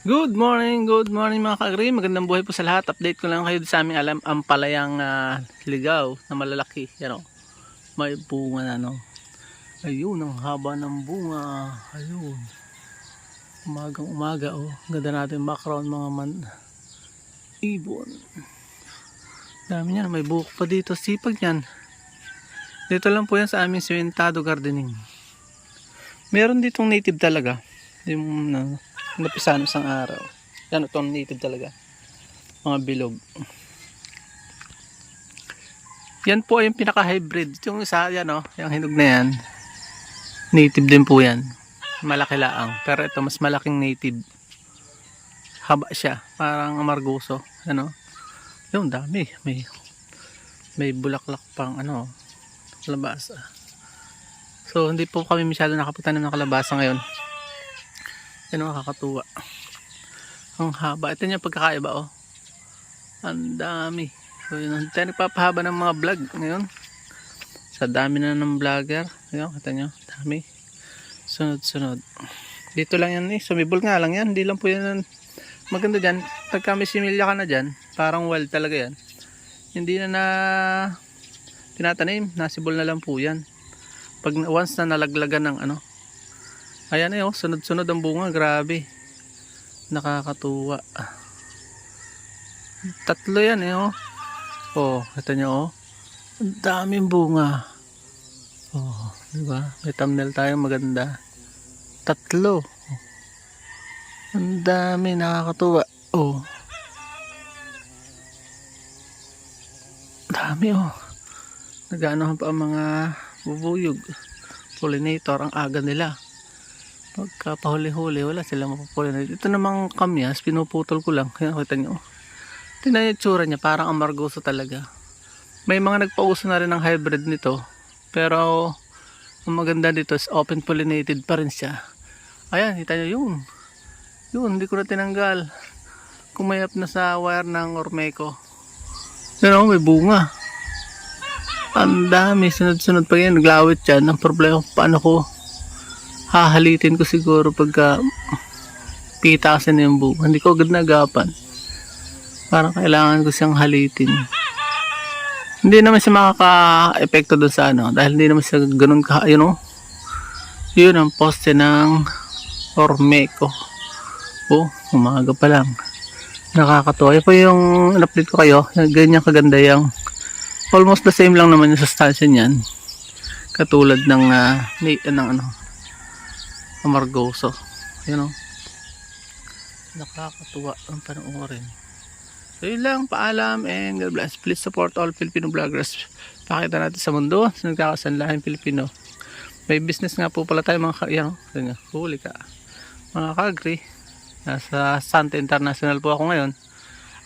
Good morning mga ka-agri. Magandang buhay po sa lahat. Update ko lang kayo sa aming ampalayang ligaw na malalaki. Yan o. May bunga na no. Ayun, ang haba ng bunga. Ayun. Umagang umaga o. Ganda natin background mga ibon. Dami yan. May buhok pa dito. Sipag yan. Dito lang po yan sa aming sementado gardening. Meron ditong native talaga. Yung napisan isang araw. Yan, itong native talaga. Mga bilog. Yan po ay yung pinaka-hybrid. Yung isa, yan o. Yung hinog na yan. Native din po yan. Malaki laang. Pero ito, mas malaking native. Haba siya. Parang amargoso. Yan o. Yung dami. May bulaklak pang kalabasa. So, hindi po kami masyado nakapagtanim ng kalabasa ngayon. Yan o, kakatuwa. Ang haba. Ito yung pagkakaiba oh. Ang dami. So yun, tayo nagpapahaba ng mga vlog ngayon. Sa dami na ng vlogger. Ayun, kita nyo. Dami. Sunod-sunod. Dito lang yan eh. Sumibol nga lang yan. Hindi lang po yan. Maganda dyan. Pagka may similya ka na dyan. Parang wild talaga yan. Hindi na tinatanim. Nasibol na lang po yan. Pag once na nalaglagan ng ayan eh oh. Sunod-sunod ang bunga. Grabe. Nakakatuwa. Tatlo yan eh oh. Oh, kita nyo oh. Ang daming bunga. Oh, diba? May thumbnail tayo maganda. Tatlo. Ang dami, nakakatuwa. Oh. Dami oh. Naganohan pa ang mga bubuyog. Pollinator, ang aga nila. Pagka pahuli-huli, wala silang mapupulinate. Ito namang kamyas, pinuputol ko lang. Kaya kita nyo. Tingnan yung tsura niya, parang amargoso talaga. May mga nagpauso na rin ng hybrid nito. Pero, ang maganda dito is open pollinated pa rin siya. Ayan, kita nyo yun. Yun, hindi ko na tinanggal. Kumayap na sa wire ng Ormeco. Yan o, may bunga. Ang dami, sunod-sunod pa yan. Naglawit yan. Ang problema, paano ko hahalitin ko siguro pagka pitasin yung bunga. Hindi ko agad nagapan. Parang kailangan ko siyang halitin. Hindi naman siya makaka-epekto doon sa dahil hindi naman siya ganun ka, yun ang poste ng Ormeco. Oh, umaga pa lang. Nakakatuwa. Yan po yung in-update ko kayo. Ganyan kaganda yung almost the same lang naman yung sustansya niyan. Katulad ng amargoso. Nakakatuwa ang panoorin. So yun lang, paalam and God bless. Please support all Filipino vloggers. Pakita natin sa mundo sa nagkakasanlahing Pilipino. May business nga po pala tayo mga huli ka. Mga ka-agri. Nasa Santa International po ako ngayon.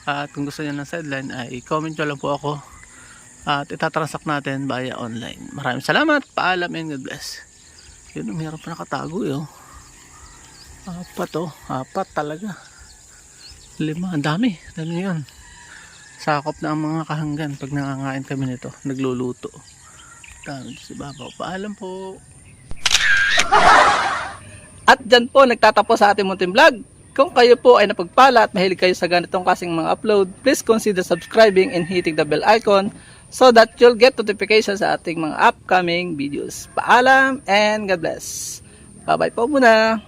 At kung gusto niyo ng sideline ay comment nyo lang po ako. At itatransact natin via online. Maraming salamat, paalam and God bless. Yun, mayroon pa nakatago yun. Apat talaga. 5, ang dami yun. Sakop na ang mga kahanggan pag nangangain kami nito, nagluluto. Dami si Babaw. Paalam po. At dyan po nagtatapos sa ating munting vlog. Kung kayo po ay napagpala at mahilig kayo sa ganitong kasing mga upload, please consider subscribing and hitting the bell icon so that you'll get notifications sa ating mga upcoming videos. Paalam and God bless. Bye bye po muna.